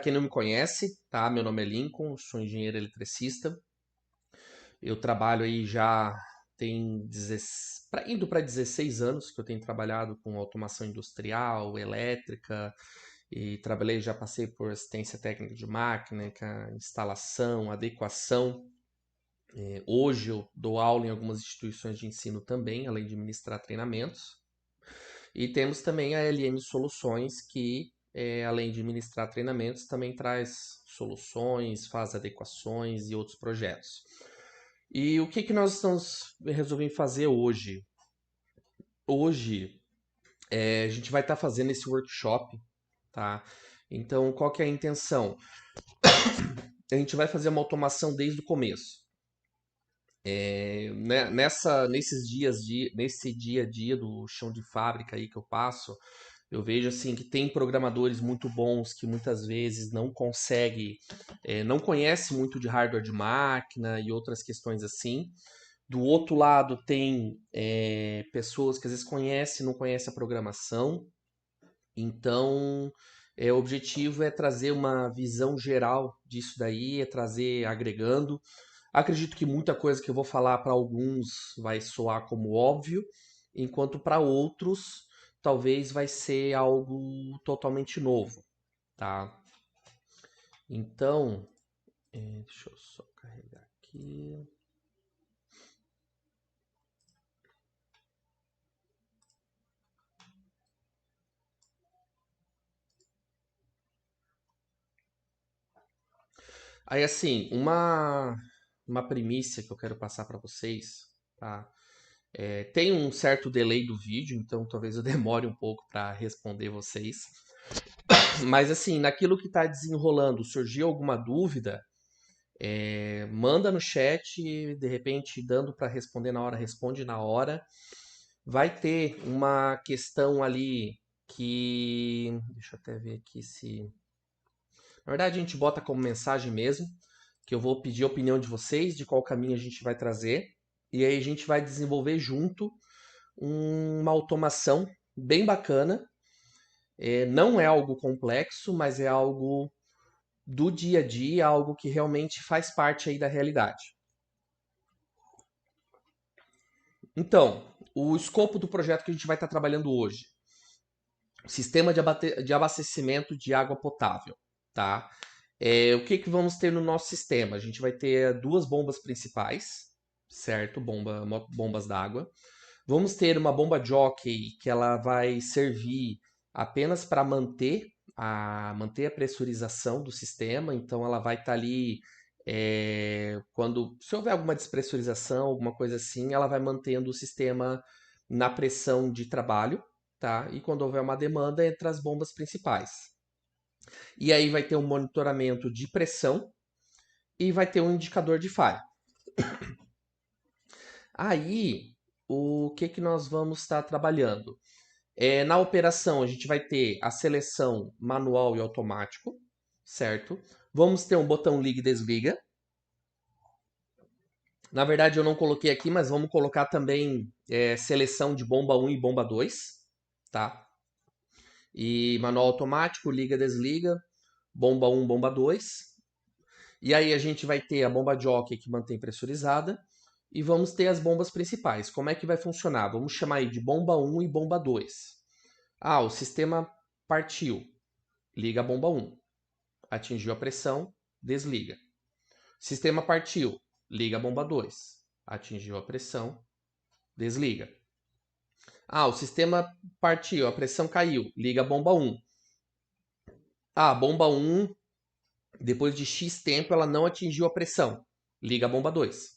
quem não me conhece, tá? Meu nome é Lincoln, sou engenheiro eletricista. Eu trabalho aí já tem indo para 16 anos que eu tenho trabalhado com automação industrial, elétrica, e trabalhei, já passei por assistência técnica de máquina, instalação, adequação. Hoje eu dou aula em algumas instituições de ensino também, além de ministrar treinamentos. E temos também a LM Soluções, que além de ministrar treinamentos, também traz soluções, faz adequações e outros projetos. E o que nós estamos resolvendo fazer hoje? Hoje a gente vai estar fazendo esse workshop, tá? Então, qual que é a intenção? A gente vai fazer uma automação desde o começo. Nesse dia a dia do chão de fábrica aí que eu passo, eu vejo assim que tem programadores muito bons que muitas vezes não conseguem, não conhece muito de hardware de máquina e outras questões assim. Do outro lado tem pessoas que às vezes conhecem, não conhecem a programação. Então, o objetivo é trazer uma visão geral disso daí, é trazer agregando. Acredito que muita coisa que eu vou falar para alguns vai soar como óbvio, enquanto para outros talvez vai ser algo totalmente novo, tá? Então, deixa eu só carregar aqui. Aí, assim, uma primícia que eu quero passar para vocês, tá? Tem um certo delay do vídeo, então talvez eu demore um pouco para responder vocês. Mas, assim, naquilo que está desenrolando, surgiu alguma dúvida, manda no chat, de repente, dando para responder na hora, responde na hora. Vai ter uma questão ali que. Deixa eu até ver aqui se. Na verdade, a gente bota como mensagem mesmo, que eu vou pedir a opinião de vocês, de qual caminho a gente vai trazer, e aí a gente vai desenvolver junto uma automação bem bacana. Não é algo complexo, mas é algo do dia a dia, algo que realmente faz parte aí da realidade. Então, o escopo do projeto que a gente vai estar trabalhando hoje: sistema de abastecimento de água potável, tá? O que vamos ter no nosso sistema? A gente vai ter duas bombas principais, certo? Bombas d'água. Vamos ter uma bomba jockey que ela vai servir apenas para manter a pressurização do sistema. Então ela vai estar ali se houver alguma despressurização, alguma coisa assim, ela vai mantendo o sistema na pressão de trabalho, tá? E quando houver uma demanda, entre as bombas principais. E aí vai ter um monitoramento de pressão e vai ter um indicador de falha. Aí, o que nós vamos estar trabalhando? Na operação, a gente vai ter a seleção manual e automático, certo? Vamos ter um botão liga e desliga. Na verdade, eu não coloquei aqui, mas vamos colocar também seleção de bomba 1 e bomba 2, tá? E manual automático, liga, desliga, bomba 1, bomba 2. E aí a gente vai ter a bomba jockey que mantém pressurizada e vamos ter as bombas principais. Como é que vai funcionar? Vamos chamar aí de bomba 1 e bomba 2. O sistema partiu. Liga a bomba 1. Atingiu a pressão, desliga. Sistema partiu. Liga a bomba 2. Atingiu a pressão, desliga. O sistema partiu, a pressão caiu. Liga a bomba 1. A bomba 1, depois de X tempo, ela não atingiu a pressão. Liga a bomba 2.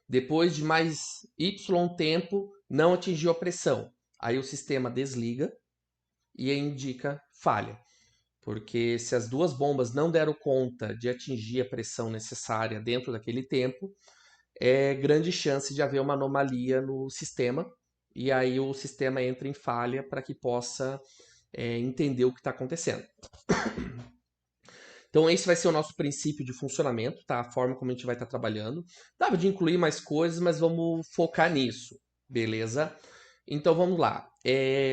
Depois de mais Y tempo, não atingiu a pressão. Aí o sistema desliga e indica falha. Porque se as duas bombas não deram conta de atingir a pressão necessária dentro daquele tempo, é grande chance de haver uma anomalia no sistema. E aí o sistema entra em falha para que possa entender o que está acontecendo. Então esse vai ser o nosso princípio de funcionamento, tá? A forma como a gente vai estar trabalhando. Dava de incluir mais coisas, mas vamos focar nisso, beleza? Então vamos lá.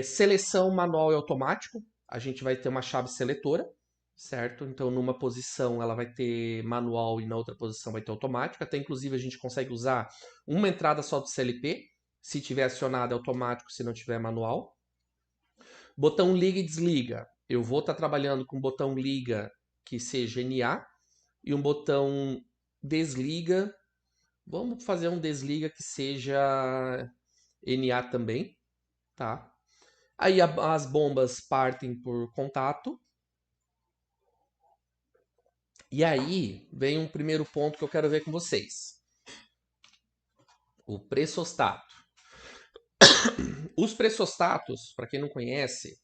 Seleção manual e automático. A gente vai ter uma chave seletora, certo? Então, numa posição ela vai ter manual e na outra posição vai ter automático. Até inclusive a gente consegue usar uma entrada só do CLP, se tiver acionado é automático, se não tiver manual. Botão liga e desliga. Eu vou estar trabalhando com um botão liga que seja NA e um botão desliga. Vamos fazer um desliga que seja NA também, tá? Aí as bombas partem por contato. E aí vem um primeiro ponto que eu quero ver com vocês. O pressostato. Os pressostatos, para quem não conhece,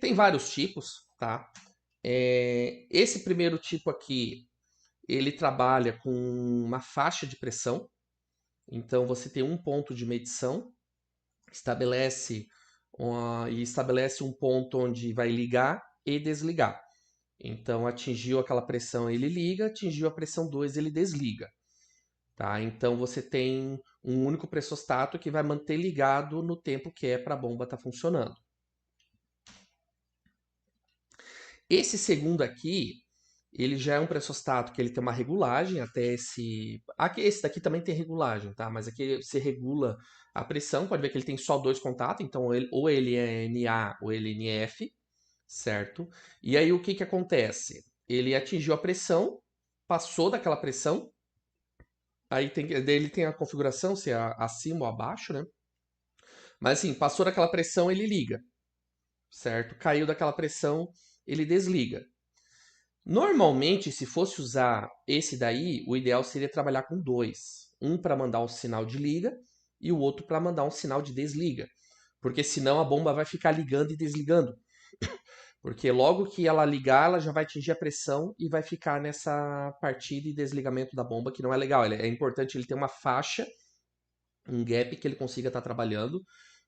tem vários tipos, tá? Esse primeiro tipo aqui, ele trabalha com uma faixa de pressão. Então você tem um ponto de medição, estabelece um ponto onde vai ligar e desligar. Então atingiu aquela pressão, ele liga, atingiu a pressão 2, ele desliga. Tá? Então você tem um único pressostato que vai manter ligado no tempo que é para a bomba estar funcionando. Esse segundo aqui, ele já é um pressostato que ele tem uma regulagem até esse. Aqui, esse daqui também tem regulagem, tá? Mas aqui você regula a pressão, pode ver que ele tem só dois contatos, então ou ele é NA ou ele é NF, certo? E aí o que acontece? Ele atingiu a pressão, passou daquela pressão, aí ele tem a configuração, se é acima ou abaixo, né? Mas assim, passou daquela pressão, ele liga, certo? Caiu daquela pressão, ele desliga. Normalmente, se fosse usar esse daí, o ideal seria trabalhar com dois. Um para mandar um sinal de liga e o outro para mandar um sinal de desliga. Porque senão a bomba vai ficar ligando e desligando. Porque logo que ela ligar, ela já vai atingir a pressão e vai ficar nessa partida e desligamento da bomba, que não é legal. É importante ele ter uma faixa, um gap que ele consiga estar trabalhando.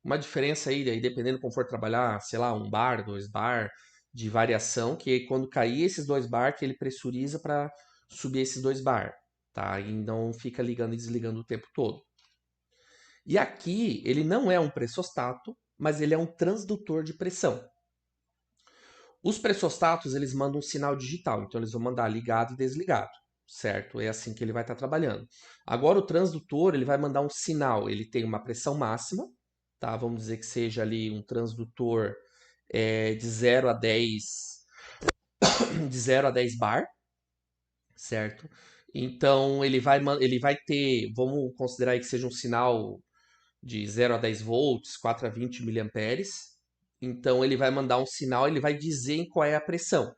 Uma diferença aí, dependendo como for trabalhar, sei lá, um bar, dois bar de variação, que quando cair esses dois bar, que ele pressuriza para subir esses dois bar, tá? E não fica ligando e desligando o tempo todo. E aqui, ele não é um pressostato, mas ele é um transdutor de pressão. Os pressostatos, eles mandam um sinal digital, então eles vão mandar ligado e desligado, certo? É assim que ele vai estar trabalhando. Agora o transdutor, ele vai mandar um sinal, ele tem uma pressão máxima, tá? Vamos dizer que seja ali um transdutor de 0 a 10, de 0 a 10 bar, certo? Então ele vai ter, vamos considerar aí que seja um sinal de 0 a 10 volts, 4 a 20 miliamperes. Então ele vai mandar um sinal, ele vai dizer em qual é a pressão.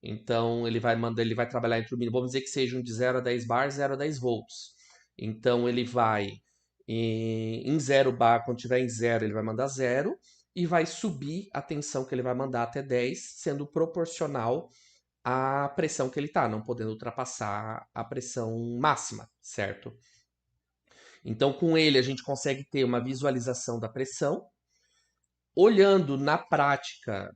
Então ele vai trabalhar entre o mínimo, vamos dizer que sejam de 0 a 10 bar, 0 a 10 volts. Então ele vai em 0 bar, quando tiver em 0, ele vai mandar 0 e vai subir a tensão que ele vai mandar até 10, sendo proporcional à pressão que ele está, não podendo ultrapassar a pressão máxima, certo? Então com ele a gente consegue ter uma visualização da pressão. Olhando na prática,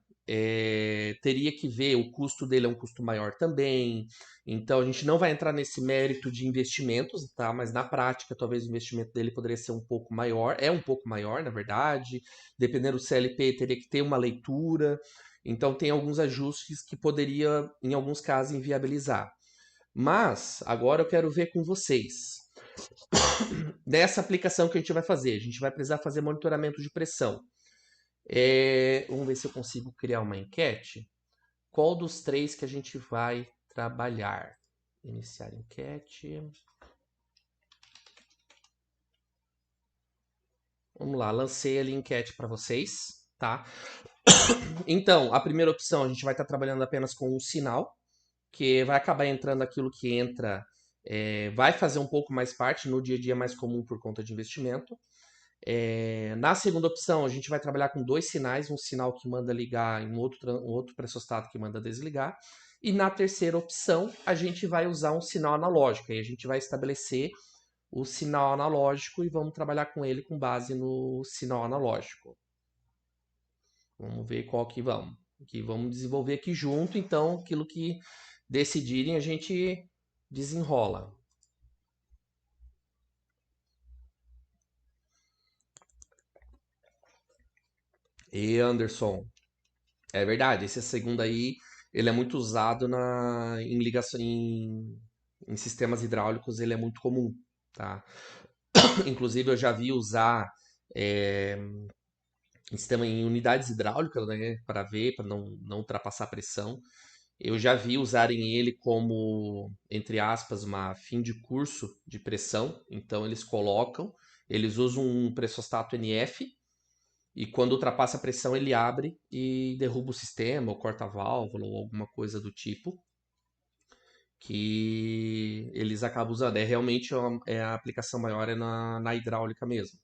teria que ver, o custo dele é um custo maior também, então a gente não vai entrar nesse mérito de investimentos, tá? Mas na prática, talvez o investimento dele poderia ser um pouco maior, é um pouco maior, na verdade, dependendo do CLP, teria que ter uma leitura, então tem alguns ajustes que poderia, em alguns casos, inviabilizar. Mas, agora eu quero ver com vocês. Nessa aplicação que a gente vai fazer, a gente vai precisar fazer monitoramento de pressão. Vamos ver se eu consigo criar uma enquete. Qual dos três que a gente vai trabalhar? Iniciar enquete. Vamos lá, lancei ali a enquete para vocês, tá? Então, a primeira opção, a gente vai estar trabalhando apenas com um sinal, que vai acabar entrando aquilo que entra, vai fazer um pouco mais parte no dia a dia mais comum por conta de investimento. Na segunda opção, a gente vai trabalhar com dois sinais, um sinal que manda ligar e um outro pressostato que manda desligar. E na terceira opção, a gente vai usar um sinal analógico. Aí a gente vai estabelecer o sinal analógico e vamos trabalhar com ele com base no sinal analógico. Vamos ver qual que vamos. Que vamos desenvolver aqui junto, então aquilo que decidirem a gente desenrola. E Anderson, é verdade, esse segundo aí ele é muito usado em ligação em sistemas hidráulicos, ele é muito comum, tá? Inclusive eu já vi usar é, em sistema em unidades hidráulicas, né, para ver, para não ultrapassar a pressão. Eu já vi usarem ele como, entre aspas, uma fim de curso de pressão. Então eles usam um pressostato NF e quando ultrapassa a pressão ele abre e derruba o sistema, ou corta a válvula, ou alguma coisa do tipo, que eles acabam usando. É realmente a aplicação maior é na hidráulica mesmo.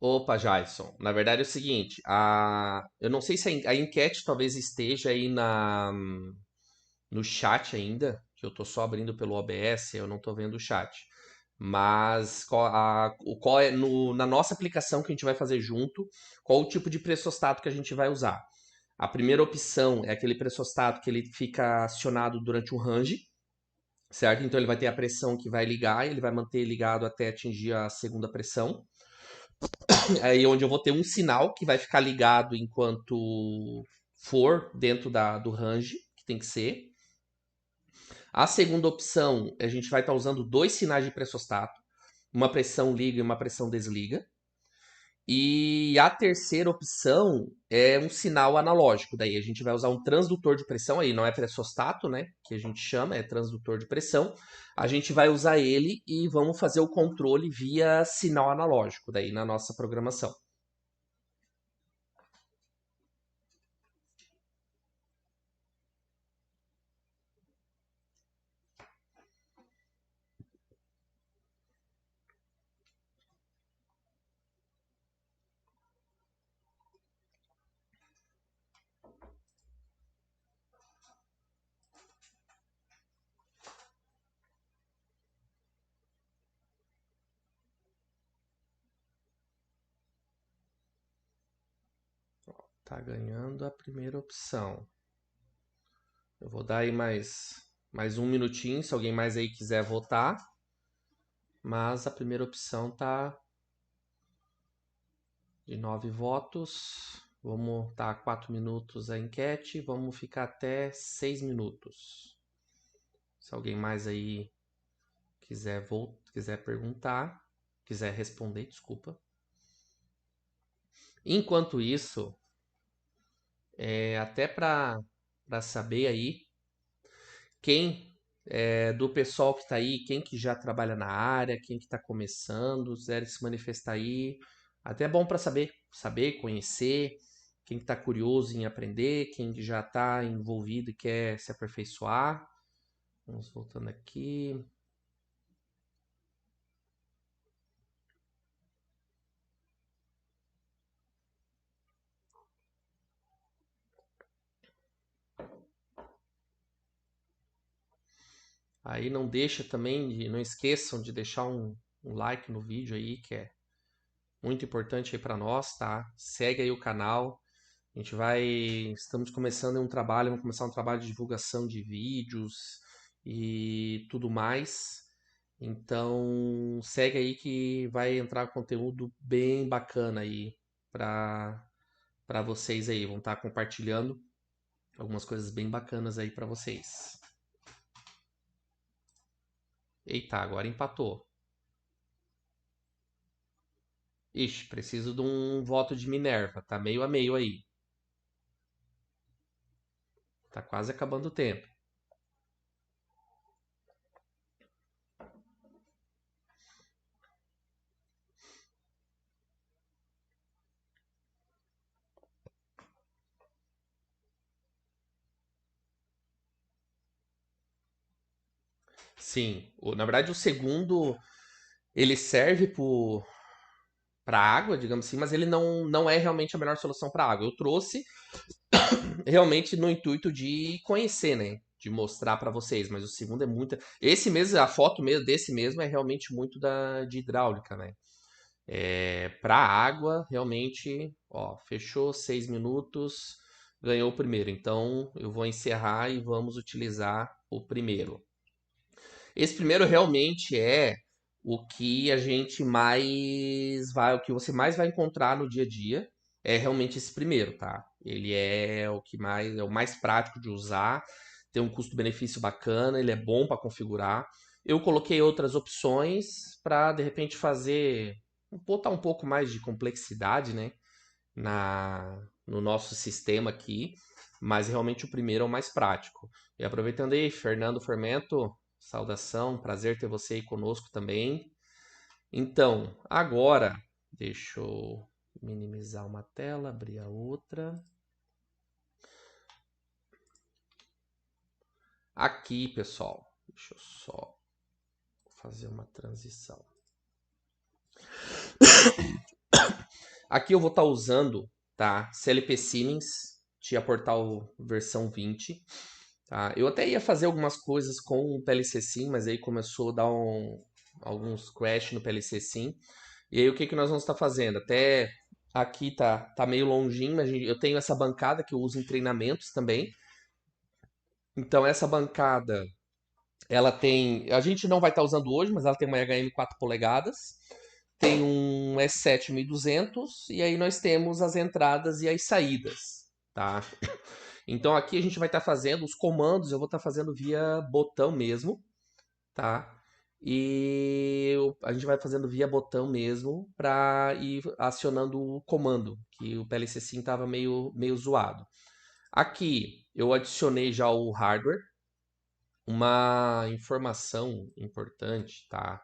Opa, Jason. Na verdade é o seguinte, eu não sei se a enquete talvez esteja aí no chat ainda, que eu tô só abrindo pelo OBS, eu não tô vendo o chat. Mas qual é na nossa aplicação que a gente vai fazer junto, qual o tipo de pressostato que a gente vai usar? A primeira opção é aquele pressostato que ele fica acionado durante o range, certo? Então ele vai ter a pressão que vai ligar, ele vai manter ligado até atingir a segunda pressão. Aí onde eu vou ter um sinal que vai ficar ligado enquanto for dentro do range, que tem que ser. A segunda opção, a gente vai estar usando dois sinais de pressostato, uma pressão liga e uma pressão desliga. E a terceira opção é um sinal analógico. Daí a gente vai usar um transdutor de pressão, aí não é pressostato, né? Que a gente chama, é transdutor de pressão. A gente vai usar ele e vamos fazer o controle via sinal analógico, daí na nossa programação. Tá ganhando a primeira opção. Eu vou dar aí mais um minutinho, se alguém mais aí quiser votar. Mas a primeira opção tá de 9 votos. Vamos tá 4 minutos a enquete. Vamos ficar até 6 minutos. Se alguém mais aí quiser perguntar, quiser responder, desculpa. Enquanto isso, até para saber aí quem do pessoal que está aí, quem que já trabalha na área, quem que está começando, quiser se manifestar aí, até é bom para saber, conhecer, quem que está curioso em aprender, quem que já está envolvido e quer se aperfeiçoar. Vamos voltando aqui. Aí não deixa também, não esqueçam de deixar um like no vídeo aí, que é muito importante aí para nós, tá? Segue aí o canal. Estamos começando vamos começar um trabalho de divulgação de vídeos e tudo mais. Então, segue aí que vai entrar conteúdo bem bacana aí para vocês aí. Vão estar compartilhando algumas coisas bem bacanas aí para vocês. Eita, agora empatou. Ixi, preciso de um voto de Minerva. Tá meio a meio aí. Tá quase acabando o tempo. Sim, na verdade o segundo ele serve para água, digamos assim, mas ele não é realmente a melhor solução para água. Eu trouxe realmente no intuito de conhecer, né? De mostrar para vocês, mas o segundo é muito. Esse mesmo, a foto mesmo desse mesmo é realmente muito de hidráulica, né? Para água, realmente, ó, fechou 6 minutos, ganhou o primeiro. Então eu vou encerrar e vamos utilizar o primeiro. Esse primeiro realmente é o que a gente mais vai, o que você mais vai encontrar no dia a dia. É realmente esse primeiro, tá? Ele é o que mais é o mais prático de usar, tem um custo-benefício bacana, ele é bom para configurar. Eu coloquei outras opções para de repente fazer botar um pouco mais de complexidade, né, no nosso sistema aqui, mas realmente o primeiro é o mais prático. E aproveitando aí, Fernando Fermento, saudação, prazer ter você aí conosco também. Então, agora, deixa eu minimizar uma tela, abrir a outra. Aqui, pessoal, deixa eu só fazer uma transição. Aqui eu vou estar usando, tá, CLP Siemens, Tia Portal versão 20. Tá? Eu até ia fazer algumas coisas com o PLC Sim, mas aí começou a dar alguns crash no PLC Sim. E aí o que nós vamos estar fazendo? Até aqui tá meio longinho, mas eu tenho essa bancada que eu uso em treinamentos também. Então essa bancada, ela tem, a gente não vai estar usando hoje, mas ela tem uma HM 4 polegadas, tem um S7 1200 e aí nós temos as entradas e as saídas, tá? Então aqui a gente vai estar fazendo os comandos, eu vou estar fazendo via botão mesmo, tá? E a gente vai fazendo via botão mesmo para ir acionando o comando, que o PLC Sim estava meio zoado. Aqui eu adicionei já o hardware. Uma informação importante, tá?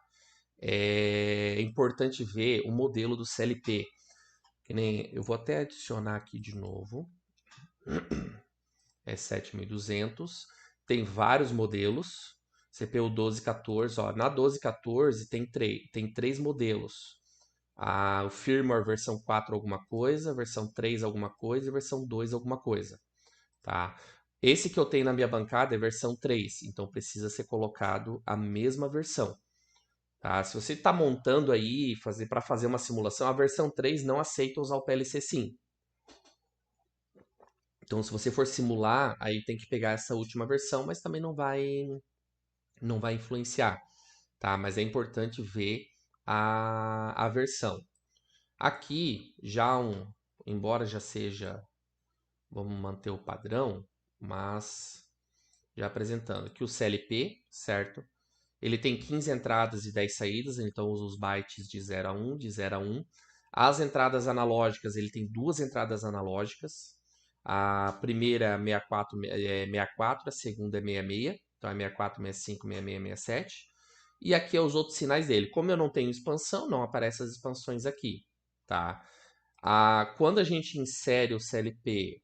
É importante ver o modelo do CLP. Que nem, eu vou até adicionar aqui de novo. É 7200. Tem vários modelos. CPU 1214. Ó, na 1214 tem três modelos. O firmware versão 4 alguma coisa, versão 3 alguma coisa e versão 2 alguma coisa. Tá? Esse que eu tenho na minha bancada é versão 3, então precisa ser colocado a mesma versão. Tá? Se você está montando aí para fazer uma simulação, a versão 3 não aceita usar o PLC Sim. Então, se você for simular, aí tem que pegar essa última versão, mas também não vai influenciar, tá? Mas é importante ver a versão. Aqui, embora já seja, vamos manter o padrão, mas já apresentando aqui o CLP, certo? Ele tem 15 entradas e 10 saídas, então usa os bytes de 0 a 1, de 0 a 1. As entradas analógicas, ele tem duas entradas analógicas. A primeira é 64, a segunda é 66. Então é 64, 65, 66, 67. E aqui é os outros sinais dele. Como eu não tenho expansão, não aparecem as expansões aqui, tá? Quando a gente insere o CLP,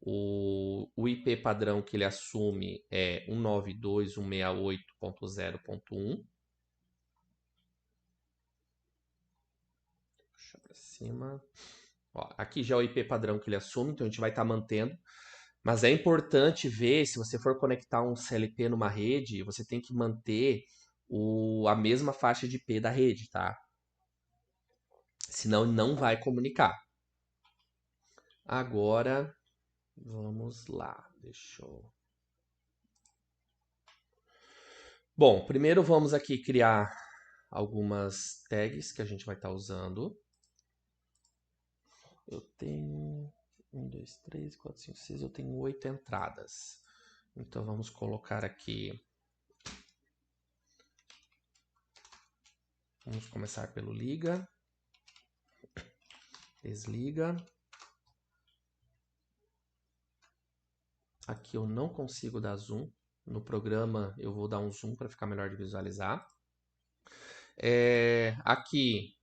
o IP padrão que ele assume é 192.168.0.1. Puxa para cima. Ó, aqui já é o IP padrão que ele assume, então a gente vai estar mantendo. Mas é importante ver, se você for conectar um CLP numa rede, você tem que manter a mesma faixa de IP da rede, tá? Senão não vai comunicar. Agora, vamos lá. Deixa eu... Bom, primeiro vamos aqui criar algumas tags que a gente vai estar usando. Eu tenho 1, 2, 3, 4, 5, 6, eu tenho 8 entradas. Então vamos colocar aqui. Vamos começar pelo liga, desliga. Aqui eu não consigo dar zoom. No programa eu vou dar um zoom para ficar melhor de visualizar. Aqui,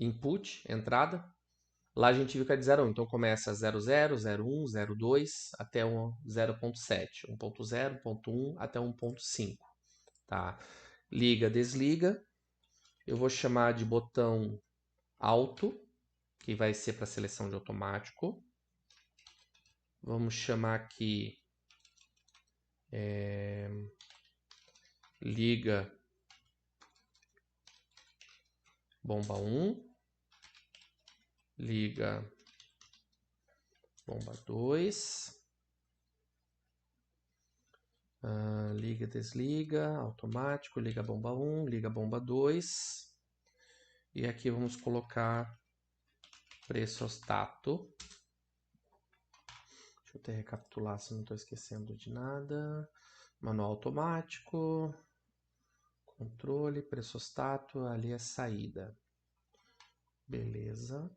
input, entrada. Lá a gente viu que é de 0 a 1. Então começa 00, 01, 02 até 0.7. 1.0, 1.1 até 1.5. Tá? Liga, desliga. Eu vou chamar de botão alto, que vai ser para seleção de automático. Vamos chamar aqui liga bomba 1, liga bomba 2, liga, desliga, automático, liga bomba 1, liga bomba 2. E aqui vamos colocar pressostato. Deixa eu até recapitular se não estou esquecendo de nada. Manual automático, controle, pressostato, ali é saída. Beleza.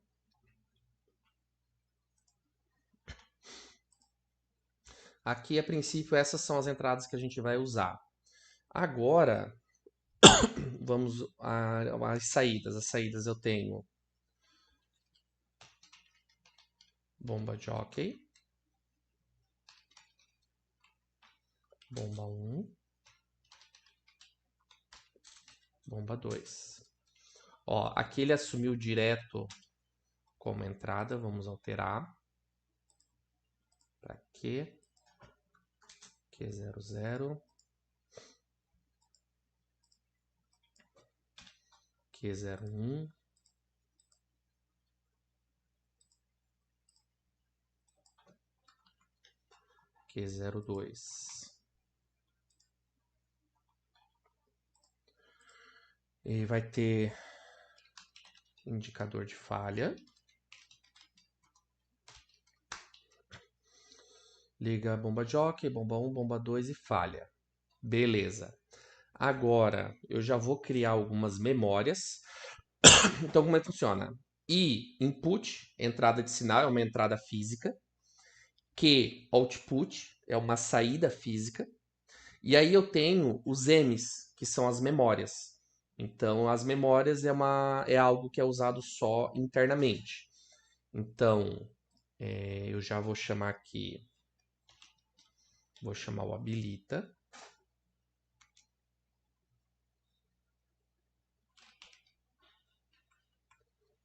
Aqui, a princípio, essas são as entradas que a gente vai usar. Agora, vamos às saídas. As saídas eu tenho bomba jockey, bomba 1, bomba 2. Ó, aqui ele assumiu direto como entrada, vamos alterar. Para Q, Q00, Q01, Q02. E vai ter indicador de falha. Liga a bomba jockey, bomba 1, bomba 2 e falha. Beleza. Agora, eu já vou criar algumas memórias. Então, como é que funciona? I, input, entrada de sinal, é uma entrada física. Q, output, é uma saída física. E aí eu tenho os M's, que são as memórias. Então, as memórias é algo que é usado só internamente. Então, eu já vou chamar aqui, vou chamar o habilita.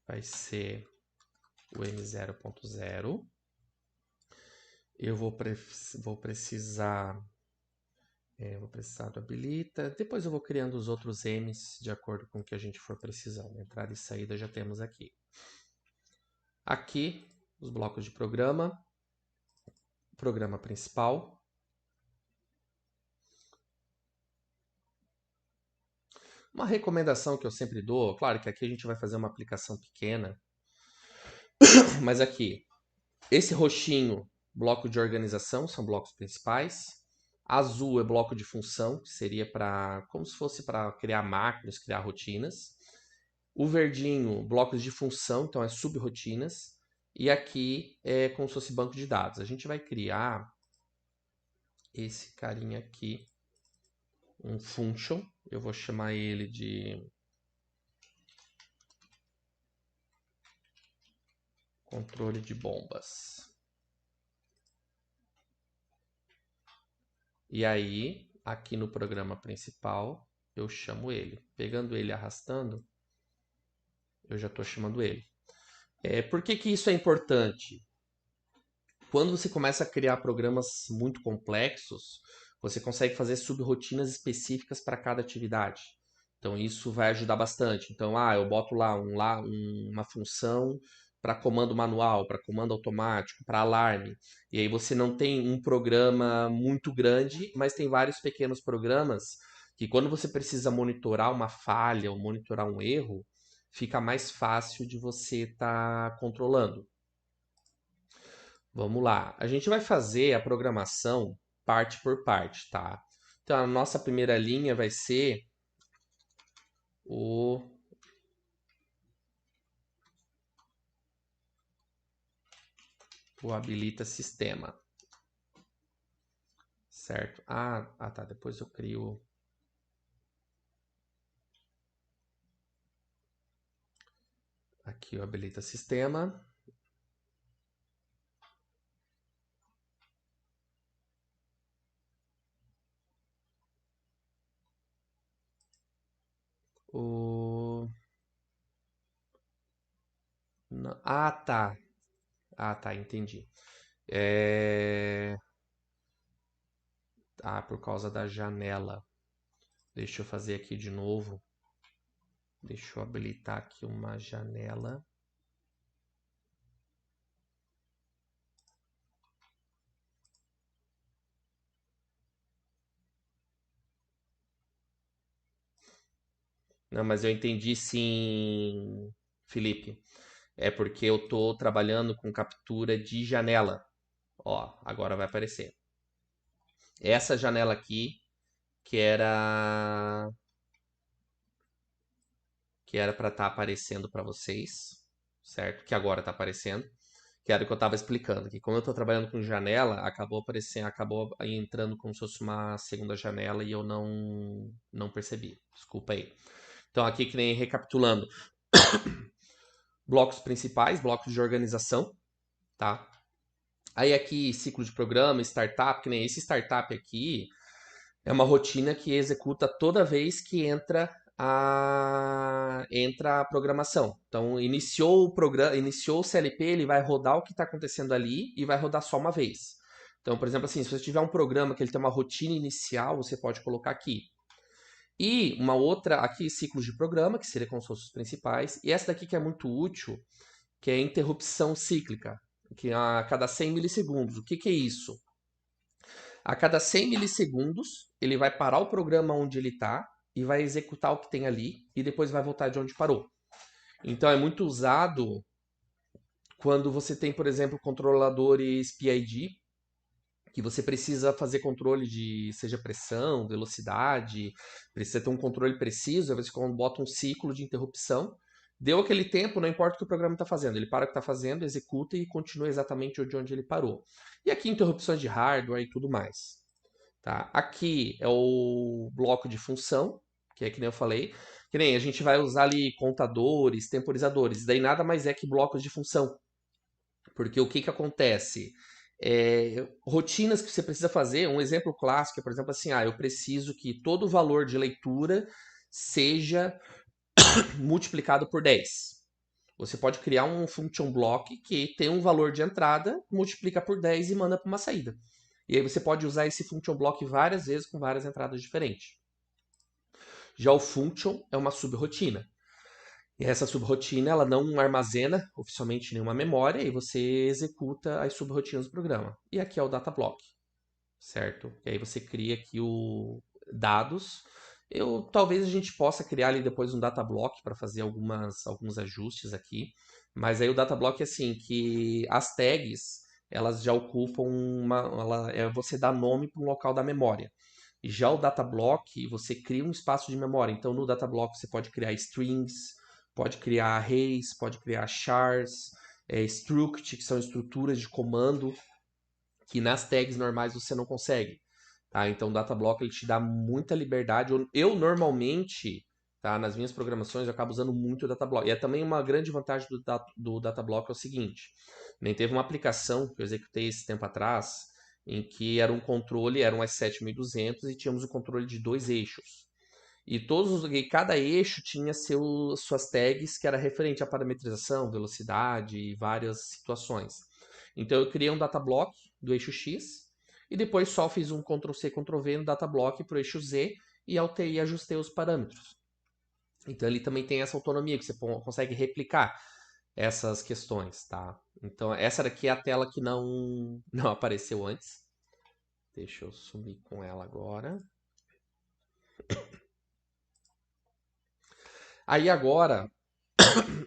Vai ser o M0.0. Eu vou precisar do habilita. Depois eu vou criando os outros M's de acordo com o que a gente for precisando. Entrada e saída já temos aqui. Aqui, os blocos de programa. Programa principal. Uma recomendação que eu sempre dou, claro que aqui a gente vai fazer uma aplicação pequena, mas aqui, esse roxinho, bloco de organização, são blocos principais. Azul é bloco de função, que seria para, como se fosse para criar macros, criar rotinas. O verdinho, blocos de função, então é subrirotinas. E aqui é como se fosse banco de dados. A gente vai criar esse carinha aqui, um function. Eu vou chamar ele de controle de bombas. E aí, aqui no programa principal, eu chamo ele. Pegando ele e arrastando, eu já estou chamando ele. Por que que isso é importante? Quando você começa a criar programas muito complexos, você consegue fazer subrotinas específicas para cada atividade. Então isso vai ajudar bastante. Então, eu boto lá uma função para comando manual, para comando automático, para alarme. E aí você não tem um programa muito grande, mas tem vários pequenos programas que quando você precisa monitorar uma falha ou monitorar um erro, fica mais fácil de você estar controlando. Vamos lá. A gente vai fazer a programação parte por parte, tá? Então, a nossa primeira linha vai ser o habilita sistema. Certo? Tá. Depois eu crio aqui o habilita sistema. Tá. Ah, tá, entendi. É... Ah, por causa da janela. Deixa eu fazer aqui de novo. Deixa eu habilitar aqui uma janela. Não, mas eu entendi sim, Felipe. É porque eu tô trabalhando com captura de janela. Ó, agora vai aparecer. Essa janela aqui, que era para estar aparecendo para vocês, certo? Que agora está aparecendo, que era o que eu estava explicando, que como eu estou trabalhando com janela, acabou aparecendo, acabou aí entrando como se fosse uma segunda janela e eu não percebi. Desculpa aí. Então aqui que nem recapitulando, blocos principais, blocos de organização, tá? Aí aqui ciclo de programa, startup, que nem esse startup aqui, é uma rotina que executa toda vez que entra a programação. Então, iniciou o programa, iniciou o CLP, ele vai rodar o que está acontecendo ali e vai rodar só uma vez. Então, por exemplo, assim, se você tiver um programa que ele tem uma rotina inicial, você pode colocar aqui. E uma outra, aqui, ciclos de programa, que seria como se fossem os principais. E essa daqui que é muito útil, que é a interrupção cíclica, que é a cada 100 milissegundos. O que, que é isso? A cada 100 milissegundos, ele vai parar o programa onde ele está e vai executar o que tem ali e depois vai voltar de onde parou. Então é muito usado quando você tem, por exemplo, controladores PID, que você precisa fazer controle de, seja pressão, velocidade, precisa ter um controle preciso, aí você bota um ciclo de interrupção. Deu aquele tempo, não importa o que o programa está fazendo, ele para o que está fazendo, executa e continua exatamente de onde ele parou. E aqui interrupções de hardware e tudo mais. Tá? Aqui é o bloco de função, que é que nem eu falei. Que nem a gente vai usar ali contadores, temporizadores. Daí nada mais é que blocos de função. Porque o que, que acontece? Rotinas que você precisa fazer, um exemplo clássico é, por exemplo, assim, eu preciso que todo o valor de leitura seja multiplicado por 10. Você pode criar um function block que tem um valor de entrada, multiplica por 10 e manda para uma saída. E aí você pode usar esse function block várias vezes com várias entradas diferentes. Já o function é uma subrotina. E essa subrotina ela não armazena oficialmente nenhuma memória e você executa as subrotinas do programa. E aqui é o data block, certo? E aí você cria aqui o dados. Talvez a gente possa criar ali depois um data block para fazer alguns ajustes aqui. Mas aí o data block é assim que as tags elas já ocupam você dá nome para um local da memória. Já o data block, você cria um espaço de memória. Então, no data block, você pode criar strings, pode criar arrays, pode criar chars, struct, que são estruturas de comando, que nas tags normais você não consegue. Tá? Então, o data block ele te dá muita liberdade. Eu normalmente, tá, nas minhas programações, eu acabo usando muito o data block. E é também uma grande vantagem do data block é o seguinte: nem teve uma aplicação que eu executei esse tempo atrás, em que era um controle, era um S7200 e tínhamos o controle de dois eixos. E cada eixo tinha suas tags que era referente à parametrização, velocidade e várias situações. Então eu criei um data block do eixo X e depois só fiz um Ctrl+C, Ctrl+V no data block para o eixo Z e alterei e ajustei os parâmetros. Então ele também tem essa autonomia que você consegue replicar essas questões, tá? Então essa daqui é a tela que não apareceu antes. Deixa eu sumir com ela agora. Aí agora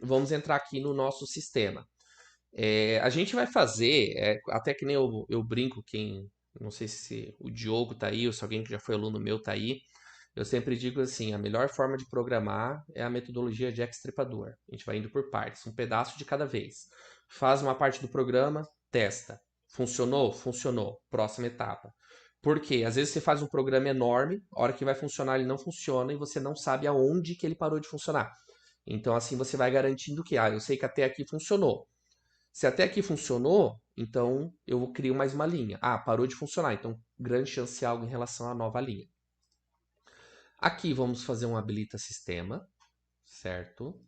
vamos entrar aqui no nosso sistema. A gente vai fazer, até que nem eu brinco, não sei se o Diogo tá aí ou se alguém que já foi aluno meu tá aí, eu sempre digo assim, a melhor forma de programar é a metodologia Jack Stripador. A gente vai indo por partes, um pedaço de cada vez. Faz uma parte do programa, testa. Funcionou? Funcionou. Próxima etapa. Por quê? Às vezes você faz um programa enorme, a hora que vai funcionar ele não funciona e você não sabe aonde que ele parou de funcionar. Então assim você vai garantindo que, eu sei que até aqui funcionou. Se até aqui funcionou, então eu crio mais uma linha. Parou de funcionar, então grande chance de algo em relação à nova linha. Aqui vamos fazer um habilita sistema, certo?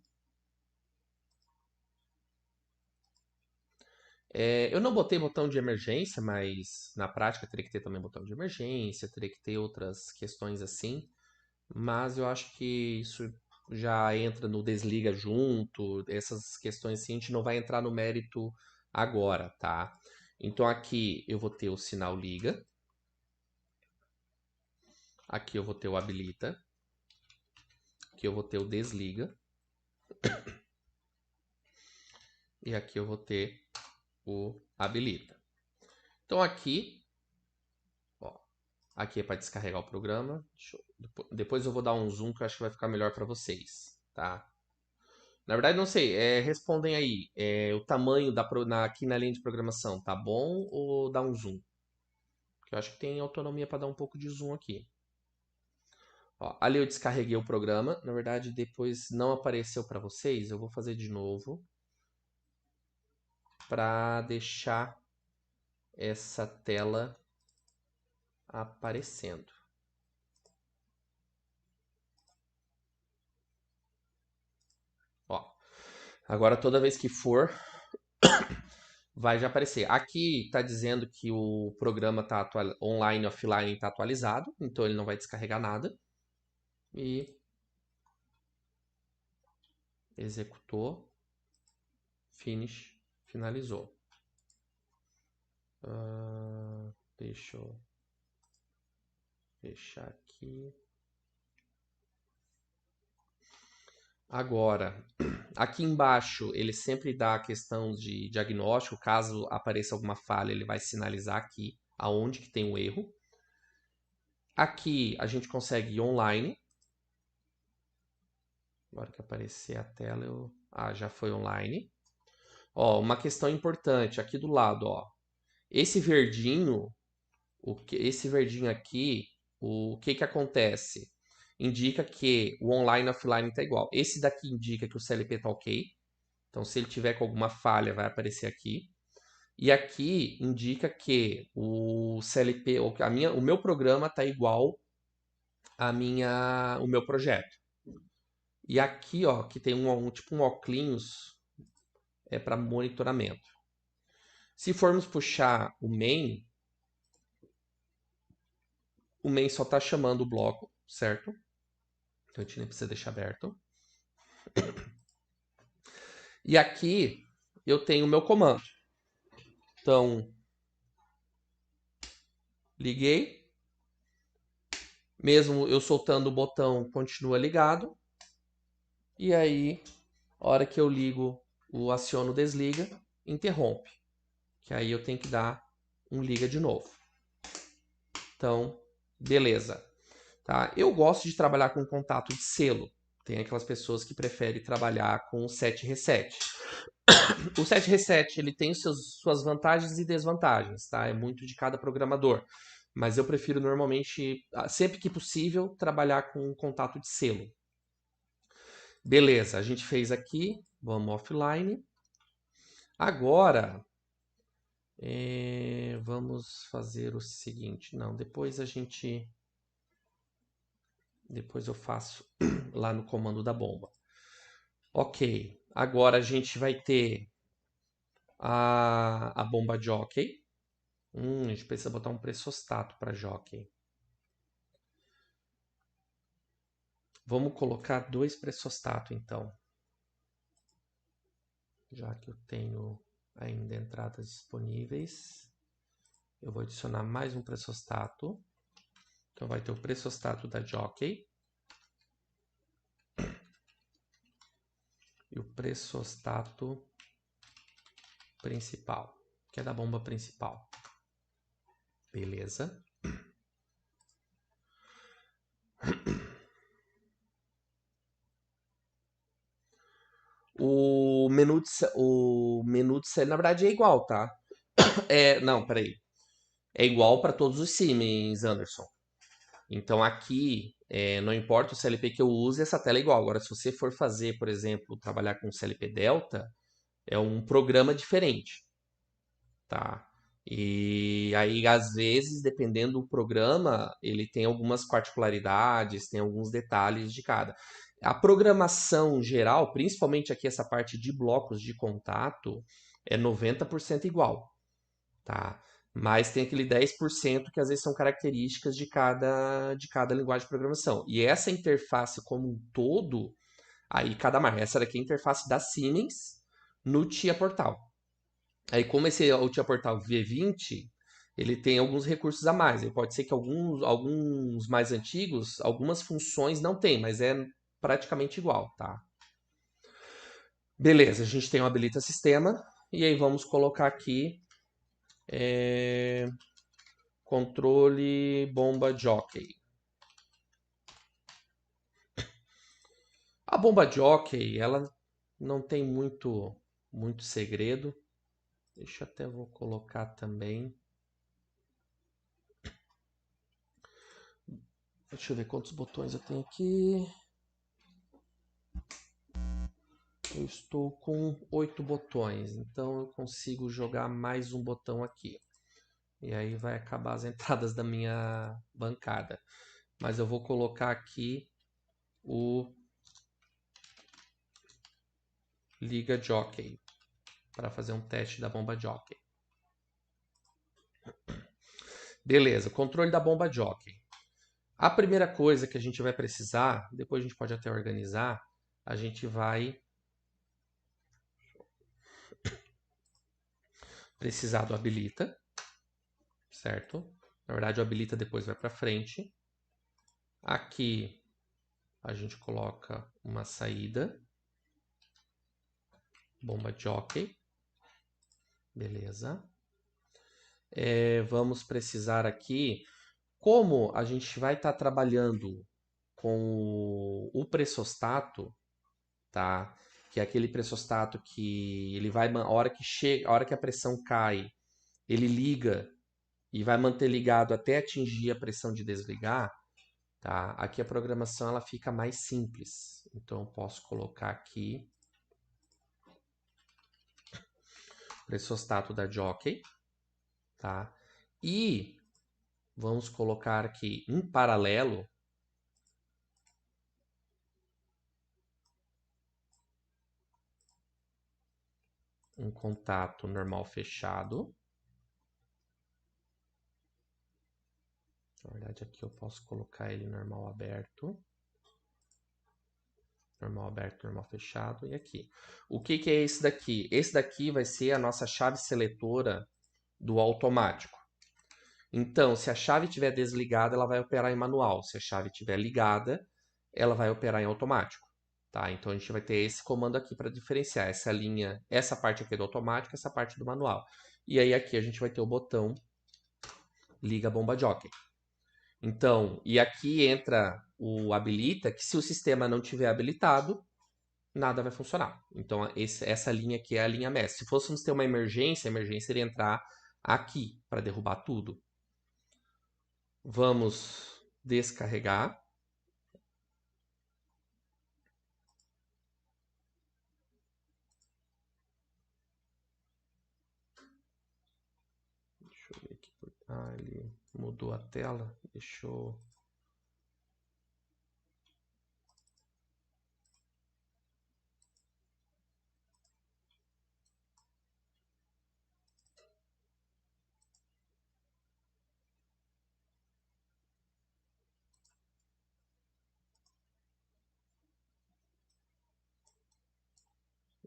Eu não botei botão de emergência, mas na prática teria que ter também botão de emergência, teria que ter outras questões assim. Mas eu acho que isso já entra no desliga junto, essas questões assim, a gente não vai entrar no mérito agora, tá? Então aqui eu vou ter o sinal liga, aqui eu vou ter o habilita, aqui eu vou ter o desliga, e aqui eu vou ter o habilita. Então aqui, ó, aqui é para descarregar o programa. Depois eu vou dar um zoom que eu acho que vai ficar melhor para vocês, tá? Na verdade, não sei. Respondem aí. O tamanho aqui na linha de programação, tá bom ou dá um zoom? Porque eu acho que tem autonomia para dar um pouco de zoom aqui. Ó, ali eu descarreguei o programa. Na verdade, depois não apareceu para vocês. Eu vou fazer de novo para deixar essa tela aparecendo. Ó, agora toda vez que for, vai já aparecer. Aqui está dizendo que o programa tá online e offline está atualizado, então ele não vai descarregar nada. E executou, finish, finalizou. Deixa eu fechar aqui. Agora, aqui embaixo ele sempre dá a questão de diagnóstico. Caso apareça alguma falha, ele vai sinalizar aqui aonde que tem o erro. Aqui a gente consegue ir online. Agora que aparecer a tela, já foi online. Ó, uma questão importante aqui do lado, ó. Esse verdinho, esse verdinho aqui, o que que acontece? Indica que o online e offline está igual. Esse daqui indica que o CLP está ok. Então, se ele tiver com alguma falha, vai aparecer aqui. E aqui indica que o CLP, o meu programa está igual o meu projeto. E aqui, ó, que tem tipo um óculos, é para monitoramento. Se formos puxar o main só está chamando o bloco, certo? Então a gente nem precisa deixar aberto. E aqui eu tenho o meu comando. Então, liguei. Mesmo eu soltando o botão, continua ligado. E aí, a hora que eu ligo, o aciono desliga, interrompe. Que aí eu tenho que dar um liga de novo. Então, beleza. Tá? Eu gosto de trabalhar com contato de selo. Tem aquelas pessoas que preferem trabalhar com o set reset. O set reset ele tem suas vantagens e desvantagens, tá? É muito de cada programador. Mas eu prefiro normalmente, sempre que possível, trabalhar com contato de selo. Beleza, a gente fez aqui, vamos offline. Agora, vamos fazer o seguinte. Não, depois eu faço lá no comando da bomba. Ok, agora a gente vai ter a bomba jockey. A gente precisa botar um pressostato para jockey. Vamos colocar 2 pressostatos, então. Já que eu tenho ainda entradas disponíveis, eu vou adicionar mais um pressostato. Então vai ter o pressostato da jockey e o pressostato principal, que é da bomba principal. Beleza. O menu de série, na verdade, é igual, tá? Não, peraí. É igual para todos os Siemens, Anderson. Então aqui, não importa o CLP que eu use, essa tela é igual. Agora, se você for fazer, por exemplo, trabalhar com CLP Delta, é um programa diferente, tá? E aí, às vezes, dependendo do programa, ele tem algumas particularidades, tem alguns detalhes de cada. A programação geral, principalmente aqui essa parte de blocos de contato, é 90% igual, tá? Mas tem aquele 10% que às vezes são características de cada linguagem de programação. E essa interface como um todo, aí cada marca. Essa daqui é a interface da Siemens no TIA Portal. Aí como esse é o TIA Portal V20, ele tem alguns recursos a mais. E pode ser que alguns mais antigos, algumas funções não tem, mas é praticamente igual, tá? Beleza, a gente tem o habilita sistema. E aí vamos colocar aqui controle bomba jockey. A bomba jockey, ela não tem muito segredo. Deixa eu até vou colocar também. Deixa eu ver quantos botões eu tenho aqui. Eu estou com 8 botões, então eu consigo jogar mais um botão aqui. E aí vai acabar as entradas da minha bancada. Mas eu vou colocar aqui o liga jockey para fazer um teste da bomba jockey. Beleza, controle da bomba jockey. A primeira coisa que a gente vai precisar, depois a gente pode até organizar, a gente vai precisar do habilita, certo? Na verdade, o habilita depois vai para frente. Aqui a gente coloca uma saída, bomba jockey, beleza. Vamos precisar aqui, como a gente vai estar trabalhando com o pressostato, tá? Que é aquele pressostato que ele vai, a hora que chega, a hora que a pressão cai, ele liga e vai manter ligado até atingir a pressão de desligar, tá? Aqui a programação ela fica mais simples. Então eu posso colocar aqui pressostato da jockey, tá? E vamos colocar aqui em paralelo um contato normal fechado. Na verdade, aqui eu posso colocar ele normal aberto. Normal aberto, normal fechado. E aqui. O que é esse daqui? Esse daqui vai ser a nossa chave seletora do automático. Então, se a chave estiver desligada, ela vai operar em manual. Se a chave estiver ligada, ela vai operar em automático. Tá? Então, a gente vai ter esse comando aqui para diferenciar essa linha, essa parte aqui do automático, essa parte do manual. E aí aqui a gente vai ter o botão liga bomba jockey. Então, e aqui entra o habilita, que se o sistema não tiver habilitado, nada vai funcionar. Então, essa linha aqui é a linha mestre. Se fôssemos ter uma emergência, a emergência iria entrar aqui para derrubar tudo. Vamos descarregar. Deixa eu ver aqui. Ah, ele mudou a tela. Deixa eu...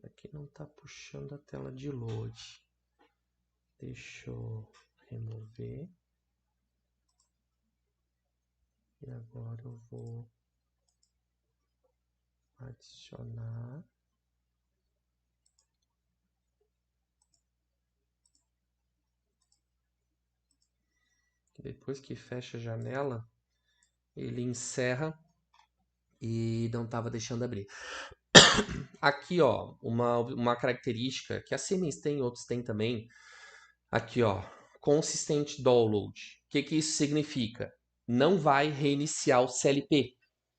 Aqui não está puxando a tela de load. Deixa eu remover. E agora eu vou adicionar. Depois que fecha a janela, ele encerra e não estava deixando abrir. Aqui, ó, uma característica que a Siemens tem, outros têm também. Aqui, ó, consistent download. O que isso significa? Não vai reiniciar o CLP.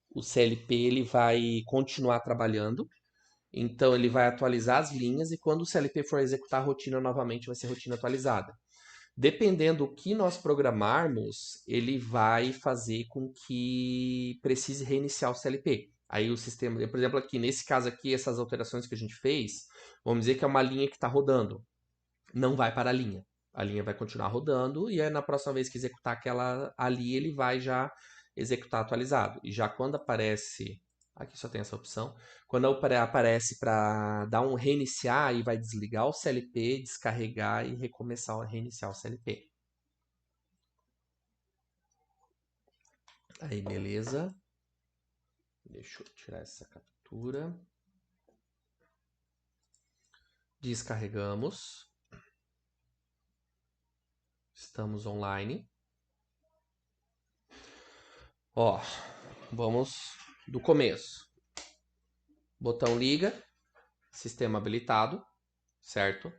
O CLP ele vai continuar trabalhando. Então ele vai atualizar as linhas e quando o CLP for executar a rotina novamente, vai ser rotina atualizada. Dependendo do que nós programarmos, ele vai fazer com que precise reiniciar o CLP. Aí o sistema, por exemplo, aqui nesse caso aqui, essas alterações que a gente fez, vamos dizer que é uma linha que está rodando. Não vai para a linha. A linha vai continuar rodando e aí na próxima vez que executar aquela ali, ele vai já executar atualizado. E já quando aparece, aqui só tem essa opção, quando aparece para dar um reiniciar, e vai desligar o CLP, descarregar e recomeçar, reiniciar o CLP. Aí, beleza. Deixa eu tirar essa captura. Descarregamos. Estamos online. Ó, vamos do começo. Botão liga, sistema habilitado, certo?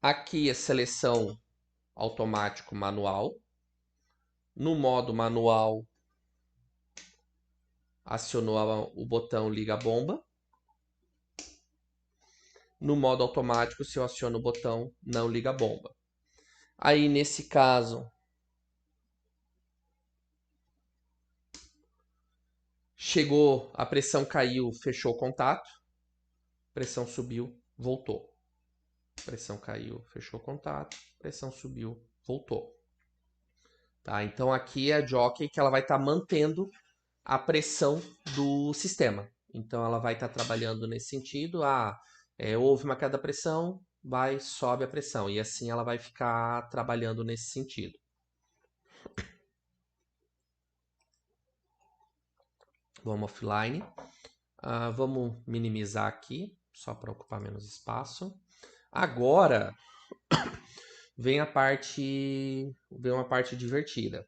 Aqui é seleção automático manual. No modo manual, acionou o botão liga bomba. No modo automático, se eu aciono o botão não liga bomba. Aí nesse caso, chegou, a pressão caiu, fechou o contato. Pressão subiu, voltou. Pressão caiu, fechou o contato. Pressão subiu, voltou. Tá? Então aqui é a jockey que ela vai estar mantendo a pressão do sistema. Então ela vai estar trabalhando nesse sentido. Houve uma queda da pressão, sobe a pressão. E assim ela vai ficar trabalhando nesse sentido. Vamos offline. Vamos minimizar aqui, só para ocupar menos espaço. Agora vem uma parte divertida.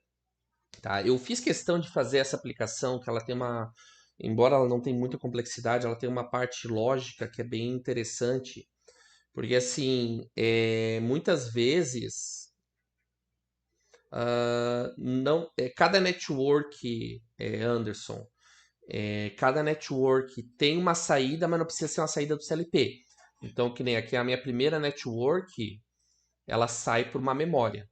Tá? Eu fiz questão de fazer essa aplicação, que ela tem embora ela não tenha muita complexidade, ela tem uma parte lógica que é bem interessante, porque assim, muitas vezes não, cada network, Anderson, cada network tem uma saída, mas não precisa ser uma saída do CLP. Então, que nem aqui a minha primeira network, ela sai por uma memória.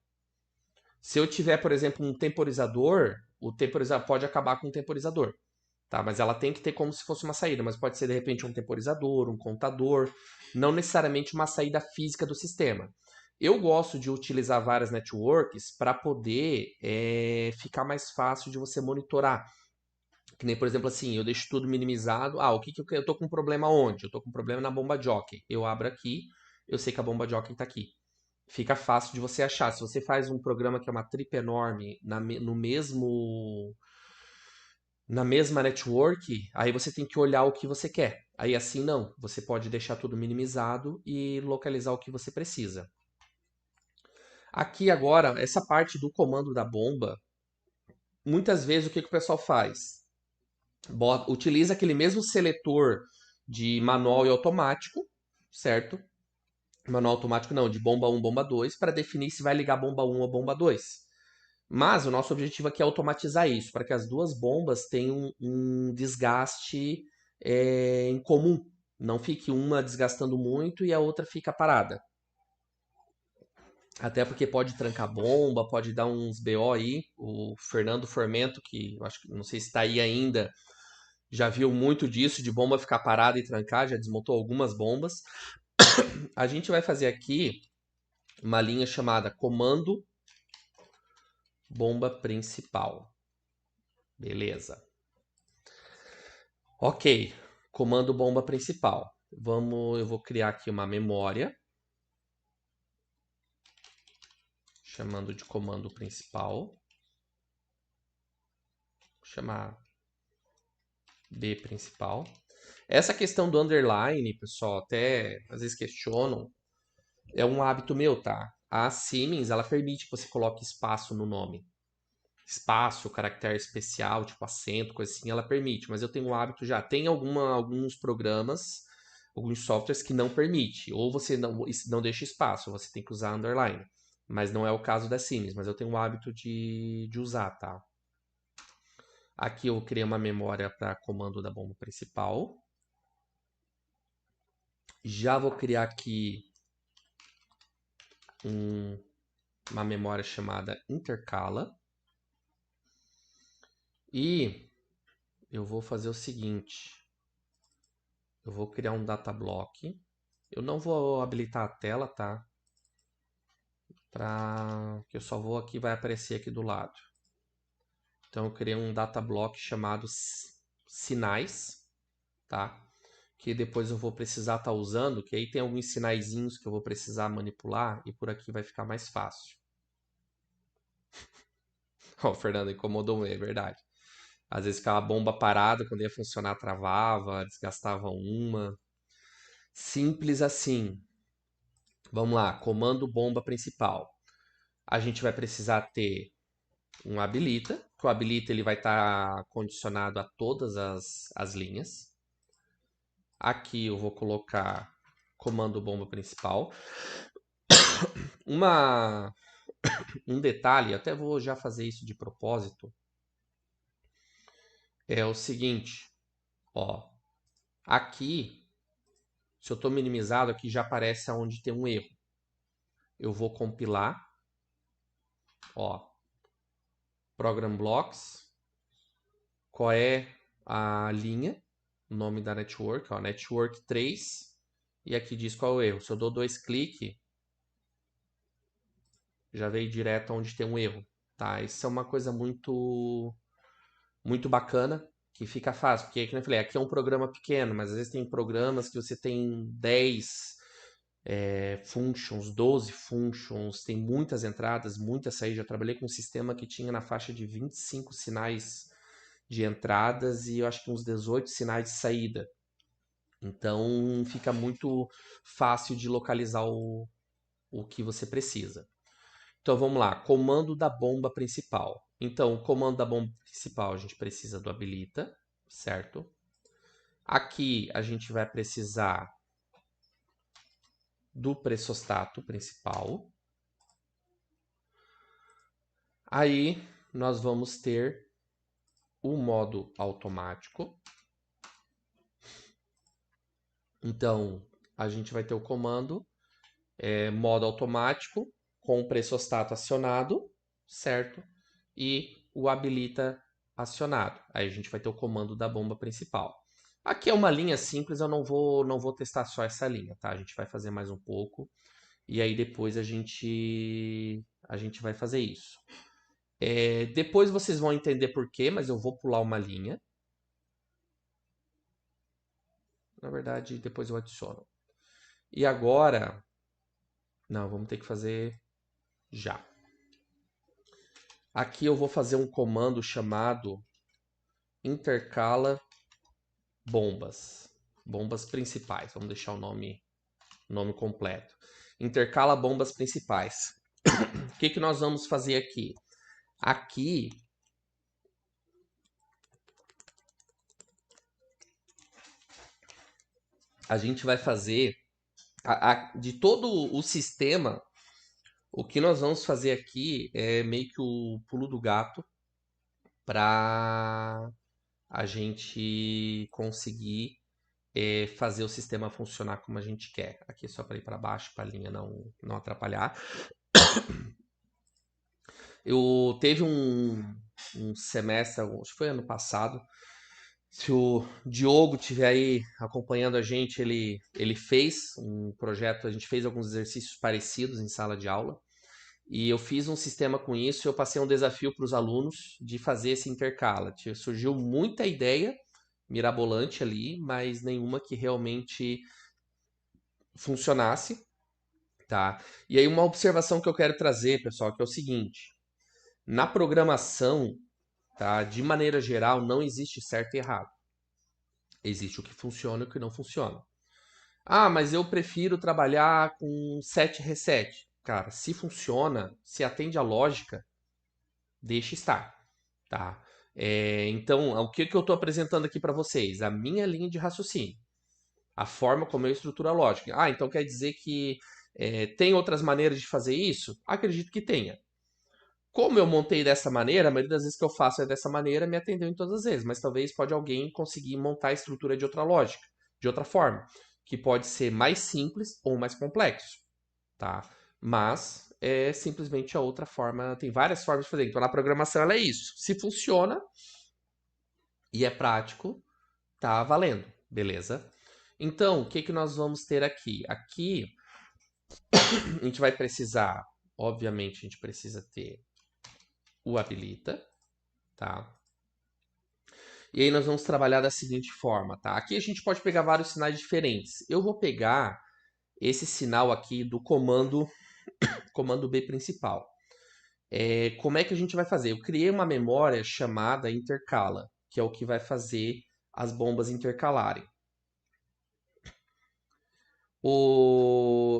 Se eu tiver, por exemplo, um temporizador, o temporizador pode acabar com o temporizador. Tá? Mas ela tem que ter como se fosse uma saída, mas pode ser de repente um temporizador, um contador, não necessariamente uma saída física do sistema. Eu gosto de utilizar várias networks para poder ficar mais fácil de você monitorar. Que nem, por exemplo, assim, eu deixo tudo minimizado. O que eu estou com problema onde? Eu estou com problema na bomba jockey. Eu abro aqui, eu sei que a bomba jockey está aqui. Fica fácil de você achar. Se você faz um programa que é uma trip enorme na mesma network, aí você tem que olhar o que você quer. Aí assim não, você pode deixar tudo minimizado e localizar o que você precisa. Aqui agora, essa parte do comando da bomba, muitas vezes o que o pessoal faz? Utiliza aquele mesmo seletor de manual e automático, certo? Manual automático não, de bomba 1, bomba 2, para definir se vai ligar bomba 1 ou bomba 2. Mas o nosso objetivo aqui é automatizar isso, para que as duas bombas tenham um desgaste em comum. Não fique uma desgastando muito e a outra fica parada. Até porque pode trancar bomba, pode dar uns BO aí. O Fernando Formento, que eu acho que não sei se está aí ainda, já viu muito disso, de bomba ficar parada e trancar, já desmontou algumas bombas. A gente vai fazer aqui uma linha chamada comando bomba principal. Beleza. Ok, comando bomba principal. Eu vou criar aqui uma memória, chamando de comando principal. Vou chamar B principal. Essa questão do underline, pessoal, até às vezes questionam, é um hábito meu, tá? A Siemens, ela permite que você coloque espaço no nome. Espaço, caractere especial, tipo acento, coisa assim, ela permite. Mas eu tenho um hábito já. Tem alguns programas, alguns softwares que não permite. Ou você não deixa espaço, você tem que usar underline. Mas não é o caso da Siemens, mas eu tenho o hábito de usar, tá? Aqui eu criei uma memória para comando da bomba principal. Já vou criar aqui uma memória chamada intercala. E eu vou fazer o seguinte. Eu vou criar um data block. Eu não vou habilitar a tela, tá? Que eu só vou aqui, vai aparecer aqui do lado. Então eu criei um data block chamado sinais, tá? Que depois eu vou precisar estar usando, que aí tem alguns sinaizinhos que eu vou precisar manipular e por aqui vai ficar mais fácil. Ó, o Fernando incomodou, é verdade. Às vezes ficava a bomba parada, quando ia funcionar travava, desgastava uma. Simples assim. Vamos lá, comando bomba principal. A gente vai precisar ter um habilita, que o habilita ele vai estar condicionado a todas as linhas. Aqui eu vou colocar comando bomba principal. Um detalhe, até vou já fazer isso de propósito, é o seguinte, ó, aqui, se eu estou minimizado, aqui já aparece onde tem um erro. Eu vou compilar, ó, program blocks, qual é a linha, o nome da network, ó, network 3, e aqui diz qual é o erro. Se eu dou 2 cliques, já veio direto onde tem um erro, tá? Isso é uma coisa muito bacana, que fica fácil, porque, como eu falei, aqui é um programa pequeno, mas às vezes tem programas que você tem 10 functions, 12 functions, tem muitas entradas, muitas saídas. Já trabalhei com um sistema que tinha na faixa de 25 sinais de entradas e eu acho que uns 18 sinais de saída. Então fica muito fácil de localizar o que você precisa. Então vamos lá, comando da bomba principal. Então, o comando da bomba principal a gente precisa do habilita, certo? Aqui a gente vai precisar do pressostato principal. Aí nós vamos ter o modo automático. Então a gente vai ter o comando modo automático com o pressostato acionado, certo? E o habilita acionado. Aí a gente vai ter o comando da bomba principal. Aqui é uma linha simples, eu não vou testar só essa linha, tá? A gente vai fazer mais um pouco e aí depois a gente vai fazer isso. Depois vocês vão entender por quê, mas eu vou pular uma linha. Na verdade, depois eu adiciono. E agora, não, vamos ter que fazer já. Aqui eu vou fazer um comando chamado intercala bombas. Bombas principais. Vamos deixar o nome completo. Intercala bombas principais. O que nós vamos fazer aqui? Aqui a gente vai fazer de todo o sistema. O que nós vamos fazer aqui é meio que o pulo do gato para a gente conseguir fazer o sistema funcionar como a gente quer. Aqui é só para ir para baixo, para a linha não atrapalhar. Eu teve um semestre, acho que foi ano passado, se o Diogo estiver aí acompanhando a gente, ele fez um projeto, a gente fez alguns exercícios parecidos em sala de aula, e eu fiz um sistema com isso, e eu passei um desafio para os alunos de fazer esse intercala. Surgiu muita ideia mirabolante ali, mas nenhuma que realmente funcionasse, tá? E aí uma observação que eu quero trazer, pessoal, que é o seguinte: na programação, tá? De maneira geral, não existe certo e errado. Existe o que funciona e o que não funciona. Ah, mas eu prefiro trabalhar com set reset. Cara, se funciona, se atende a lógica, deixa estar, tá? Então, o que eu estou apresentando aqui para vocês? A minha linha de raciocínio. A forma como eu estruturo a lógica. Ah, então quer dizer que tem outras maneiras de fazer isso? Acredito que tenha. Como eu montei dessa maneira, a maioria das vezes que eu faço é dessa maneira, me atendeu em todas as vezes. Mas talvez pode alguém conseguir montar a estrutura de outra lógica, de outra forma, que pode ser mais simples ou mais complexo, tá? Mas é simplesmente a outra forma. Tem várias formas de fazer. Então na programação ela é isso. Se funciona, e é prático, tá valendo, beleza? Então, o que que nós vamos ter aqui? Aqui a gente vai precisar, obviamente, a gente precisa ter o habilita, tá? E aí nós vamos trabalhar da seguinte forma, tá? Aqui a gente pode pegar vários sinais diferentes. Eu vou pegar esse sinal aqui do comando B principal. Como é que a gente vai fazer? Eu criei uma memória chamada intercala, que é o que vai fazer as bombas intercalarem.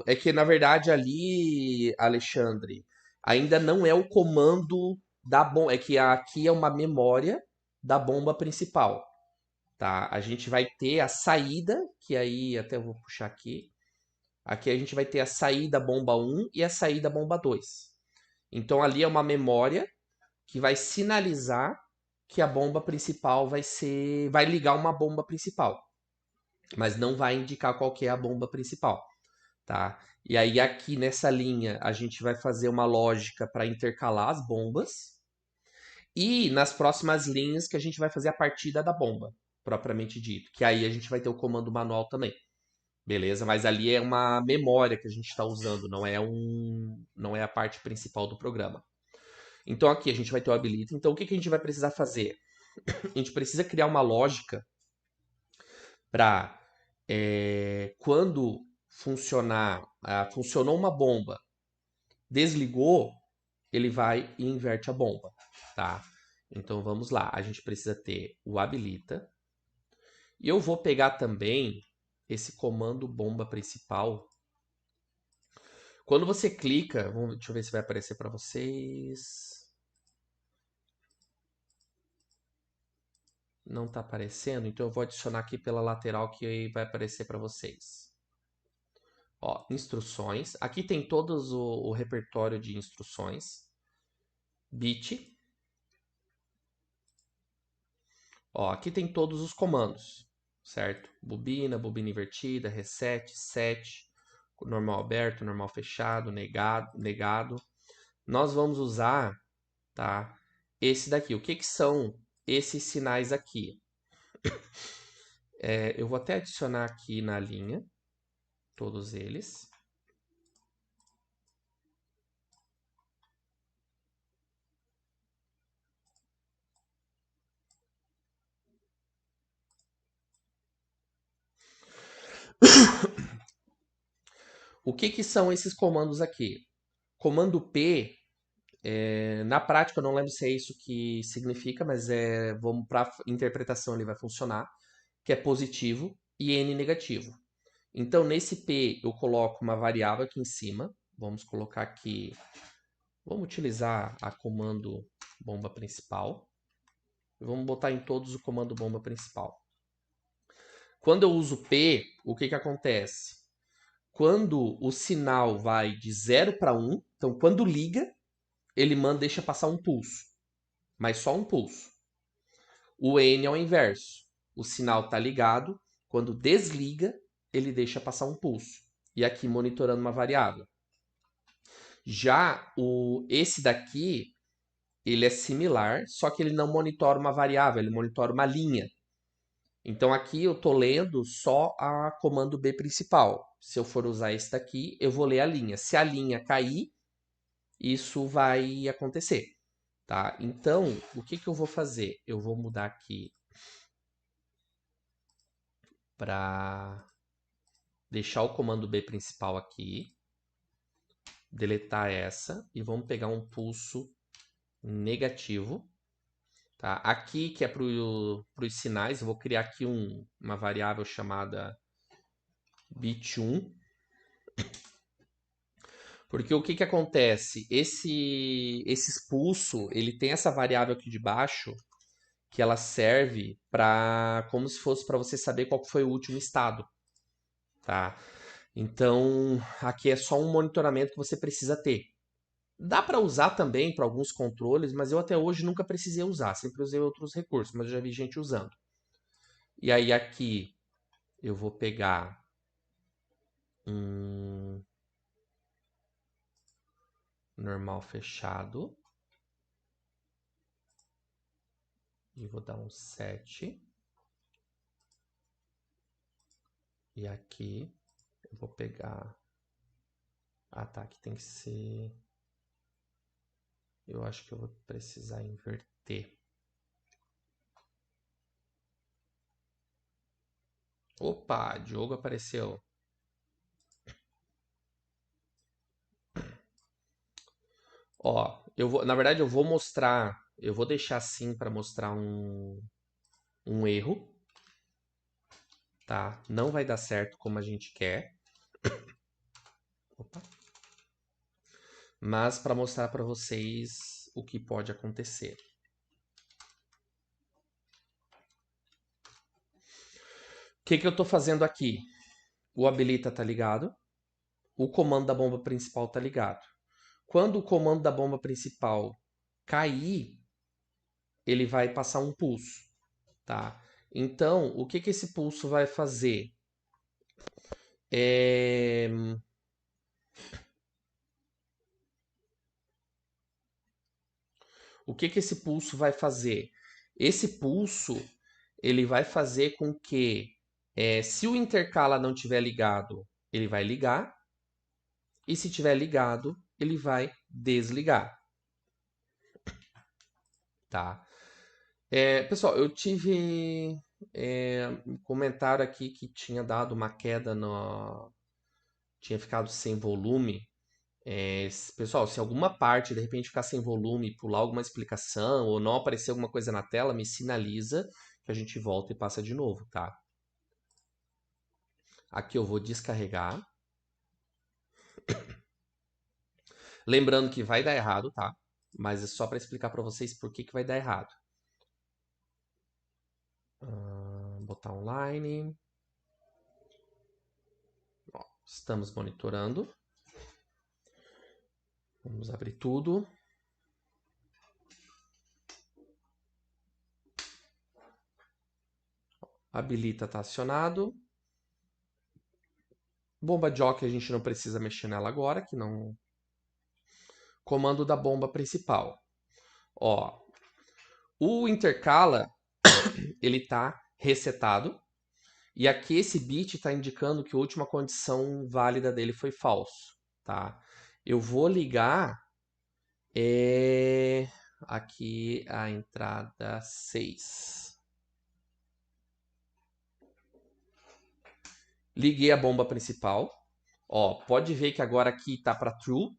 É que, na verdade, ali, Alexandre, ainda não é o comando da bomba. É que aqui é uma memória da bomba principal, tá? A gente vai ter a saída, que aí até eu vou puxar aqui. Aqui a gente vai ter a saída bomba 1 e a saída bomba 2. Então ali é uma memória que vai sinalizar que a bomba principal vai ligar uma bomba principal, mas não vai indicar qual que é a bomba principal, tá? E aí aqui nessa linha a gente vai fazer uma lógica para intercalar as bombas e nas próximas linhas que a gente vai fazer a partida da bomba, propriamente dito, que aí a gente vai ter o comando manual também. Beleza? Mas ali é uma memória que a gente está usando, não é a parte principal do programa. Então aqui a gente vai ter o habilita. Então o que a gente vai precisar fazer? A gente precisa criar uma lógica para quando funcionou uma bomba, desligou, ele vai e inverte a bomba, tá? Então vamos lá, a gente precisa ter o habilita. E eu vou pegar também esse comando bomba principal. Quando você clica, deixa eu ver se vai aparecer para vocês. Não está aparecendo, então eu vou adicionar aqui pela lateral que vai aparecer para vocês. Ó, instruções. Aqui tem todos o repertório de instruções. Bit. Ó, aqui tem todos os comandos, certo? Bobina, bobina invertida, reset, set, normal aberto, normal fechado, negado. Nós vamos usar, tá? Esse daqui. O que que são esses sinais aqui? Eu vou até adicionar aqui na linha todos eles. O que que são esses comandos aqui? Comando P, na prática eu não lembro se é isso que significa, mas vamos para interpretação ele vai funcionar, que é positivo e N negativo. Então nesse P eu coloco uma variável aqui em cima, vamos colocar aqui, vamos utilizar a comando bomba principal, vamos botar em todos o comando bomba principal. Quando eu uso P, o que que acontece? Quando o sinal vai de 0 para 1, então quando liga, ele deixa passar um pulso, mas só um pulso. O N é o inverso. O sinal está ligado, quando desliga, ele deixa passar um pulso. E aqui monitorando uma variável. Já esse daqui, ele é similar, só que ele não monitora uma variável, ele monitora uma linha. Então aqui eu estou lendo só a comando B principal. Se eu for usar esse daqui, eu vou ler a linha. Se a linha cair, isso vai acontecer, tá? Então, o que que eu vou fazer? Eu vou mudar aqui para deixar o comando B principal aqui, deletar essa e vamos pegar um pulso negativo, tá? Aqui que é para os sinais, eu vou criar aqui uma variável chamada bit1. Porque o que que acontece? Esse expulso, ele tem essa variável aqui de baixo que ela serve para como se fosse para você saber qual foi o último estado, tá? Então, aqui é só um monitoramento que você precisa ter. Dá para usar também para alguns controles, mas eu até hoje nunca precisei usar, sempre usei outros recursos, mas eu já vi gente usando. E aí aqui eu vou pegar um normal fechado. E vou dar um 7. E aqui eu vou pegar... Ah, tá, aqui tem que ser... Eu acho que eu vou precisar inverter. Opa, Diogo apareceu. Ó, na verdade eu vou mostrar, eu vou deixar assim para mostrar um erro, tá? Não vai dar certo como a gente quer. Opa. Mas para mostrar para vocês o que pode acontecer. O que eu estou fazendo aqui? O habilita tá ligado, o comando da bomba principal tá ligado. Quando o comando da bomba principal cair, ele vai passar um pulso, tá? Então, o que esse pulso vai fazer? O que esse pulso vai fazer? Esse pulso ele vai fazer com que, se o intercala não estiver ligado, ele vai ligar, e se estiver ligado, ele vai desligar. Tá? Pessoal, eu tive um comentário aqui que tinha dado uma queda tinha ficado sem volume. Pessoal, se alguma parte de repente ficar sem volume, pular alguma explicação ou não aparecer alguma coisa na tela, me sinaliza que a gente volta e passa de novo, tá? Aqui eu vou descarregar. Lembrando que vai dar errado, tá? Mas é só para explicar para vocês por que vai dar errado. Botar online. Ó, estamos monitorando. Vamos abrir tudo. Habilita tá acionado. Bomba jockey a gente não precisa mexer nela agora, que não... Comando da bomba principal. Ó, o intercala, ele tá resetado. E aqui esse bit está indicando que a última condição válida dele foi falso, tá? Eu vou ligar aqui a entrada 6. Liguei a bomba principal. Ó, pode ver que agora aqui está para true.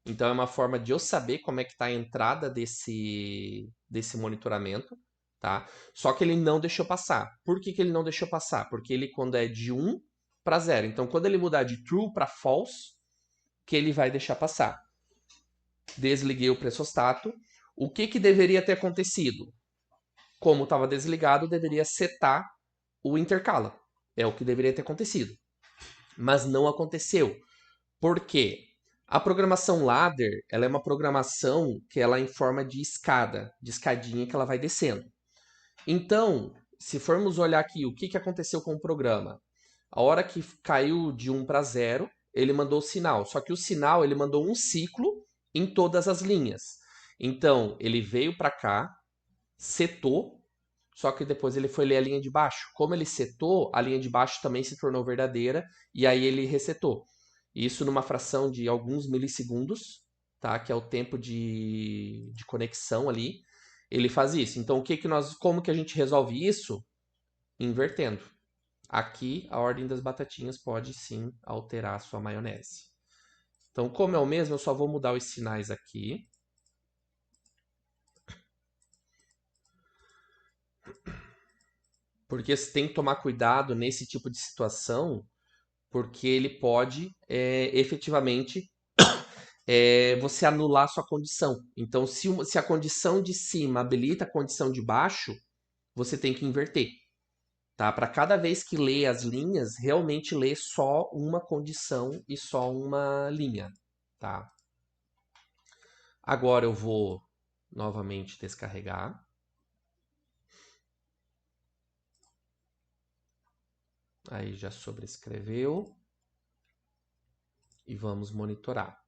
Então é uma forma de eu saber como é que está a entrada desse monitoramento, tá? Só que ele não deixou passar. Por que ele não deixou passar? Porque ele quando é de 1 para 0. Então quando ele mudar de true para false, que ele vai deixar passar. Desliguei o pressostato. O que deveria ter acontecido? Como estava desligado, deveria setar o intercala. É o que deveria ter acontecido. Mas não aconteceu. Por quê? A programação ladder, ela é uma programação que ela é em forma de escada, de escadinha que ela vai descendo. Então, se formos olhar aqui o que aconteceu com o programa, a hora que caiu de 1 para 0, ele mandou o sinal. Só que o sinal, ele mandou um ciclo em todas as linhas. Então, ele veio para cá, setou, só que depois ele foi ler a linha de baixo. Como ele setou, a linha de baixo também se tornou verdadeira, e aí ele resetou. Isso numa fração de alguns milissegundos, tá? Que é o tempo de conexão ali. Ele faz isso. Então, como que a gente resolve isso? Invertendo. Aqui, a ordem das batatinhas pode sim alterar a sua maionese. Então, como é o mesmo, eu só vou mudar os sinais aqui. Porque você tem que tomar cuidado nesse tipo de situação, porque ele pode efetivamente você anular sua condição. Então, se a condição de cima habilita a condição de baixo, você tem que inverter. Tá? Para cada vez que lê as linhas, realmente lê só uma condição e só uma linha. Tá? Agora eu vou novamente descarregar. Aí já sobrescreveu. E vamos monitorar.